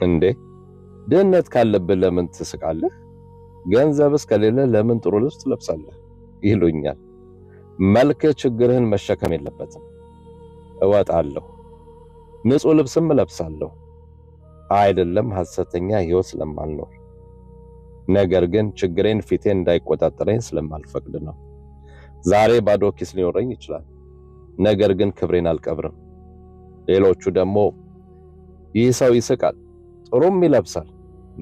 እንዴ ድህነት ካለብህ ለምን ትስቃለህ? ገንዘብስ ከሌለ ለምን ጥሩ ልብስ ትለብሳለህ? ይሉኛል። መልክ ችግርህን መሸከም የለበትም። እወጣለሁ፣ ንጹህ ልብስም እለብሳለሁ። አይደለም ሐሰተኛ ሕይወት ስለማልኖር፣ ነገር ግን ችግሬን ፊቴ እንዳይቆጣጠረኝ ስለማልፈቅድ ነው። ዛሬ ባዶ ኪስ ሊኖረኝ ይችላል፣ ነገር ግን ክብሬን አልቀብርም። ሌሎቹ ደግሞ ይህ ሰው ይስቃል፣ ጥሩም ይለብሳል፣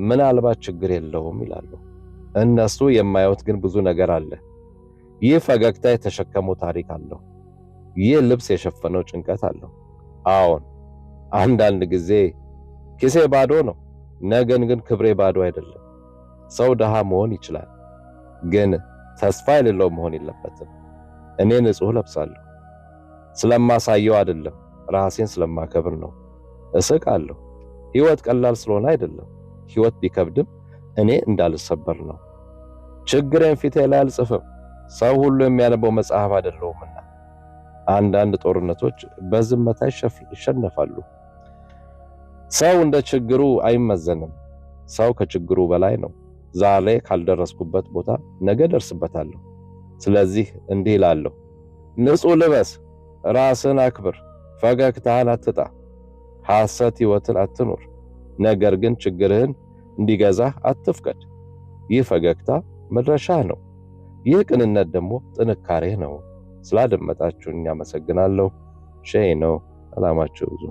ምናልባት ችግር የለውም ይላሉ። እነሱ የማያዩት ግን ብዙ ነገር አለ። ይህ ፈገግታ የተሸከመው ታሪክ አለው። ይህ ልብስ የሸፈነው ጭንቀት አለው። አዎን፣ አንዳንድ ጊዜ ኪሴ ባዶ ነው፣ ነገር ግን ክብሬ ባዶ አይደለም። ሰው ድሃ መሆን ይችላል፣ ግን ተስፋ የሌለው መሆን የለበትም። እኔ ንጹህ ለብሳለሁ፣ ስለማሳየው አይደለም፣ ራሴን ስለማከብር ነው። እስቃለሁ፣ ሕይወት ቀላል ስለሆነ አይደለም፣ ሕይወት ቢከብድም እኔ እንዳልሰበር ነው። ችግሬን ፊቴ ላይ አልጽፍም፣ ሰው ሁሉ የሚያነበው መጽሐፍ አይደለሁምና። አንዳንድ ጦርነቶች በዝምታ ይሸነፋሉ። ሰው እንደ ችግሩ አይመዘንም። ሰው ከችግሩ በላይ ነው። ዛሬ ካልደረስኩበት ቦታ ነገ ደርስበታለሁ። ስለዚህ እንዲህ እላለሁ፣ ንጹህ ልበስ፣ ራስን አክብር፣ ፈገግታህን አትጣ፣ ሐሰት ሕይወትን አትኑር። ነገር ግን ችግርህን እንዲገዛህ አትፍቀድ። ይህ ፈገግታ መድረሻህ ነው። ይህ ቅንነት ደግሞ ጥንካሬህ ነው። ስላደመጣችሁኝ አመሰግናለሁ። ሼህ ነው። ሰላማችሁ ብዙ